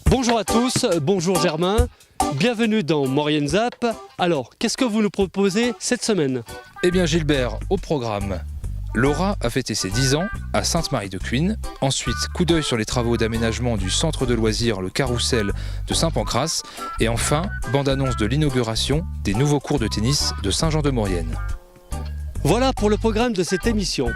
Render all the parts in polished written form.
Bonjour à tous, bonjour Germain, bienvenue dans Maurienne Zap. Alors, qu'est-ce que vous nous proposez cette semaine ? Eh bien Gilbert, au programme, Laura a fêté ses 10 ans à Sainte-Marie-de-Cuines. Ensuite, coup d'œil sur les travaux d'aménagement du centre de loisirs Le Carrousel de Saint-Pancras. Et enfin, bande-annonce de l'inauguration des nouveaux cours de tennis de Saint-Jean-de-Maurienne. Voilà pour le programme de cette émission.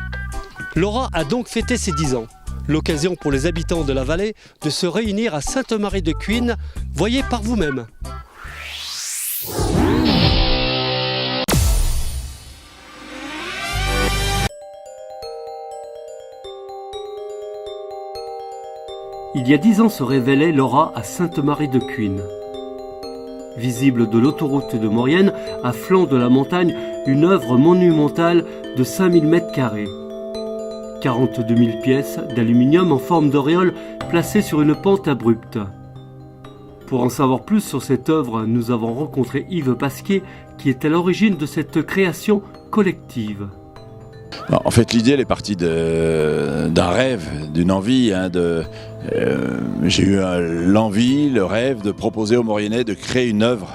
Laura a donc fêté ses 10 ans. L'occasion pour les habitants de la vallée de se réunir à Sainte-Marie-de-Cuines. Voyez par vous-même. Il y a 10 ans se révélait Laura à Sainte-Marie-de-Cuines. Visible de l'autoroute de Maurienne, à flanc de la montagne, une œuvre monumentale de 5000 m². 42 000 pièces d'aluminium en forme d'auréole placées sur une pente abrupte. Pour en savoir plus sur cette œuvre, nous avons rencontré Yves Pasquier, qui est à l'origine de cette création collective. En fait, l'idée elle est partie d'un rêve, d'une envie. J'ai eu l'envie, le rêve de proposer aux Mauriennais de créer une œuvre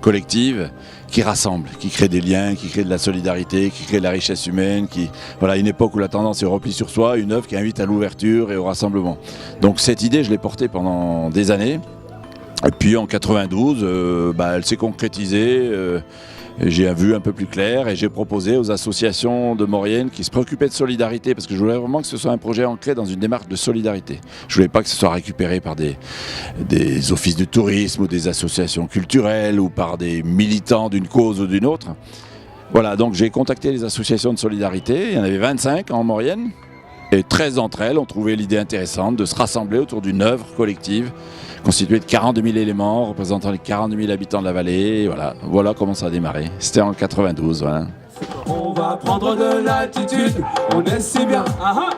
collective qui rassemble, qui crée des liens, qui crée de la solidarité, qui crée de la richesse humaine, voilà, une époque où la tendance est replie sur soi, une œuvre qui invite à l'ouverture et au rassemblement. Donc cette idée, je l'ai portée pendant des années. Et puis en 92, elle s'est concrétisée. J'ai vu un peu plus clair et j'ai proposé aux associations de Maurienne qui se préoccupaient de solidarité, parce que je voulais vraiment que ce soit un projet ancré dans une démarche de solidarité. Je voulais pas que ce soit récupéré par des offices de tourisme ou des associations culturelles ou par des militants d'une cause ou d'une autre. Voilà, donc j'ai contacté les associations de solidarité, il y en avait 25 en Maurienne, et 13 d'entre elles ont trouvé l'idée intéressante de se rassembler autour d'une œuvre collective constitué de 42 000 éléments représentant les 42 000 habitants de la vallée. Voilà comment ça a démarré. C'était en 92. Voilà. On va prendre de l'altitude, on est si bien,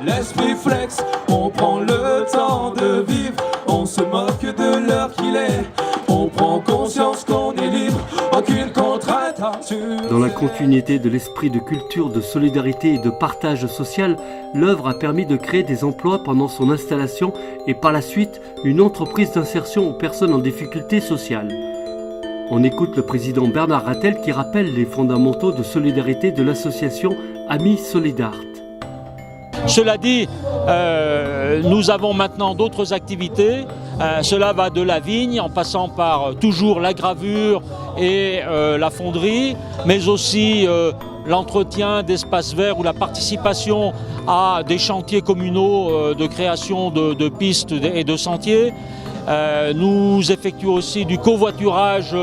l'esprit flex. On prend le temps de vivre, on se moque de l'heure qu'il est. On prend conscience qu'on est libre, aucune contrainte. Dans la continuité de l'esprit de culture, de solidarité et de partage social, l'œuvre a permis de créer des emplois pendant son installation et par la suite une entreprise d'insertion aux personnes en difficulté sociale. On écoute le président Bernard Rattel qui rappelle les fondamentaux de solidarité de l'association Amis Solidart. Cela dit, nous avons maintenant d'autres activités. Cela va de la vigne en passant par toujours la gravure et la fonderie, mais aussi l'entretien d'espaces verts ou la participation à des chantiers communaux de création de pistes et de sentiers. Nous effectuons aussi du covoiturage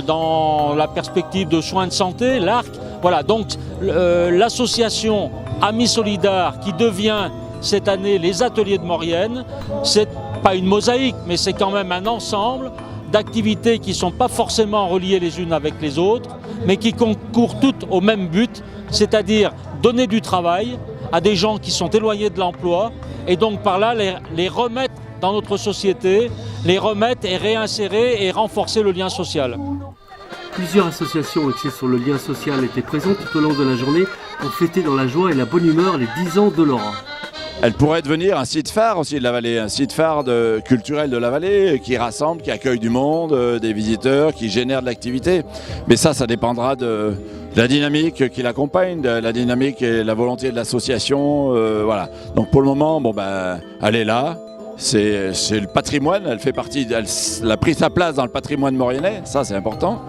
dans la perspective de soins de santé, l'ARC. Voilà, donc l'association Amis Solidart qui devient cette année les ateliers de Maurienne, c'est pas une mosaïque, mais c'est quand même un ensemble d'activités qui ne sont pas forcément reliées les unes avec les autres, mais qui concourent toutes au même but, c'est-à-dire donner du travail à des gens qui sont éloignés de l'emploi et donc par là les remettre dans notre société, les remettre et réinsérer et renforcer le lien social. Plusieurs associations axées sur le lien social étaient présentes tout au long de la journée pour fêter dans la joie et la bonne humeur les 10 ans de Laura. Elle pourrait devenir un site phare aussi de la vallée, un site phare culturel de la vallée qui rassemble, qui accueille du monde, des visiteurs, qui génère de l'activité. Mais ça dépendra de la dynamique qui l'accompagne, de la dynamique et la volonté de l'association. Voilà. Donc pour le moment, elle est là. C'est le patrimoine, elle a pris sa place dans le patrimoine mauriennais, ça c'est important.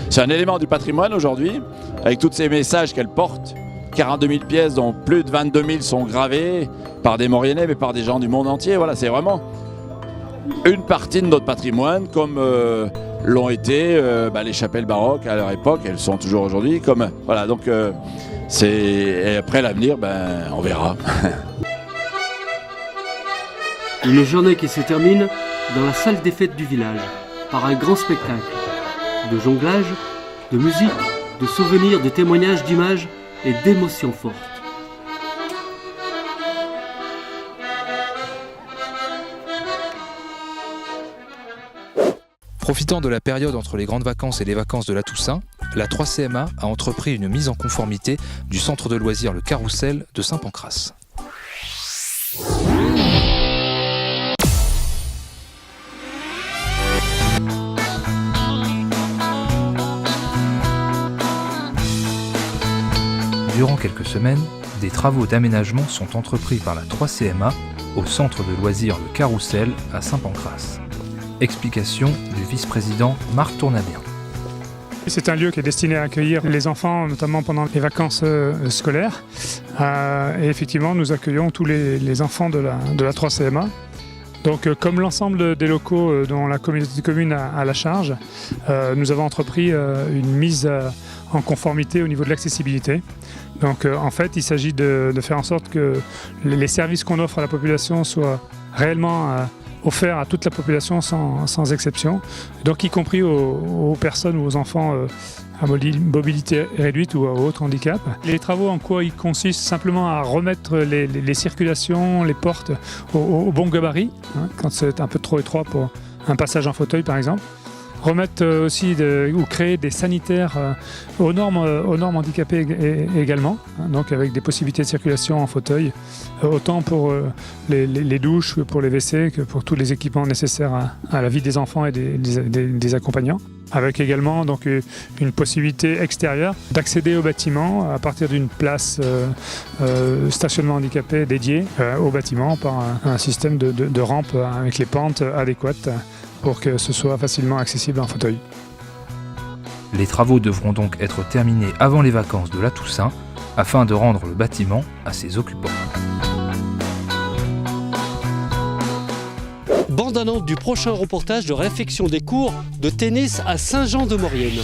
C'est un élément du patrimoine aujourd'hui, avec tous ces messages qu'elle porte. 42 000 pièces, dont plus de 22 000 sont gravées par des Mauriennais, mais par des gens du monde entier. Voilà, c'est vraiment une partie de notre patrimoine, comme l'ont été les chapelles baroques à leur époque, elles sont toujours aujourd'hui. Voilà, donc et après l'avenir, on verra. Une journée qui se termine dans la salle des fêtes du village, par un grand spectacle de jonglage, de musique, de souvenirs, de témoignages, d'images et d'émotions fortes. Profitant de la période entre les grandes vacances et les vacances de la Toussaint, la 3CMA a entrepris une mise en conformité du centre de loisirs Le Carrousel de Saint-Pancrace. Durant quelques semaines, des travaux d'aménagement sont entrepris par la 3CMA au centre de loisirs Le Carrousel à Saint-Pancrace. Explication du vice-président Marc Tournabien. C'est un lieu qui est destiné à accueillir les enfants, notamment pendant les vacances scolaires. Et effectivement, nous accueillons tous les enfants de la 3CMA. Donc, comme l'ensemble des locaux dont la communauté de communes a la charge, nous avons entrepris une mise en conformité au niveau de l'accessibilité. Donc, en fait, il s'agit de faire en sorte que les services qu'on offre à la population soient réellement offerts à toute la population sans exception, donc y compris aux personnes ou aux enfants à mobilité réduite ou à autre handicap. Les travaux en quoi ils consistent simplement à remettre les circulations, les portes au bon gabarit, hein, quand c'est un peu trop étroit pour un passage en fauteuil par exemple. Remettre aussi ou créer des sanitaires aux normes handicapées également, hein, donc avec des possibilités de circulation en fauteuil, autant pour les douches, pour les WC, que pour tous les équipements nécessaires à la vie des enfants et des accompagnants. Avec également donc, une possibilité extérieure d'accéder au bâtiment à partir d'une place stationnement handicapé dédiée au bâtiment par un système de rampe avec les pentes adéquates, pour que ce soit facilement accessible en fauteuil. Les travaux devront donc être terminés avant les vacances de la Toussaint, afin de rendre le bâtiment à ses occupants. Bande-annonce du prochain reportage de réfection des cours de tennis à Saint-Jean-de-Maurienne.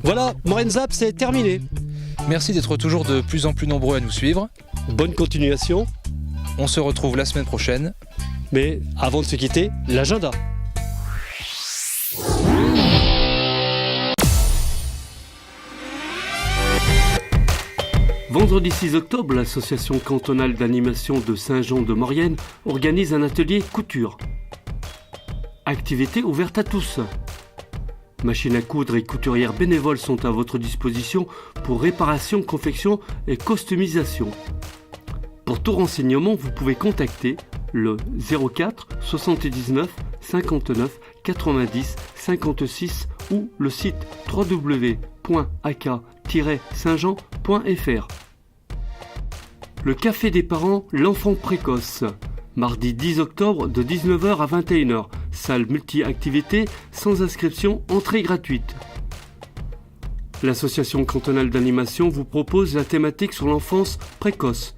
Voilà, Maurienne Zap, c'est terminé. Merci d'être toujours de plus en plus nombreux à nous suivre. Bonne continuation. On se retrouve la semaine prochaine. Mais avant de se quitter, l'agenda. Vendredi 6 octobre, l'association cantonale d'animation de Saint-Jean-de-Maurienne organise un atelier couture. Activité ouverte à tous. Machines à coudre et couturières bénévoles sont à votre disposition pour réparation, confection et customisation. Pour tout renseignement, vous pouvez contacter le 04 79 59 90 56 ou le site www.aka-saintjean.fr. Le café des parents, l'enfant précoce. Mardi 10 octobre de 19h à 21h. Salle multi-activité, sans inscription, entrée gratuite. L'association cantonale d'animation vous propose la thématique sur l'enfance précoce.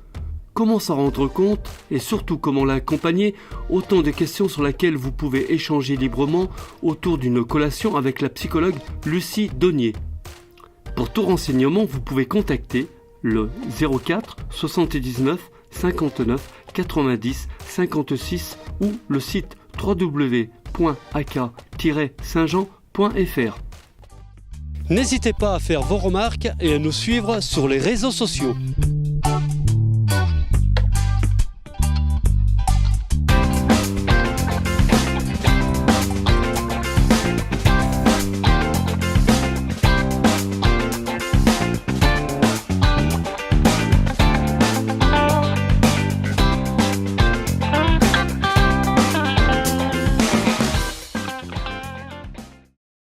Comment s'en rendre compte et surtout comment l'accompagner, autant de questions sur lesquelles vous pouvez échanger librement autour d'une collation avec la psychologue Lucie Donnier. Pour tout renseignement, vous pouvez contacter le 04 79 59 90 56 ou le site www.aka-saintjean.fr. N'hésitez pas à faire vos remarques et à nous suivre sur les réseaux sociaux.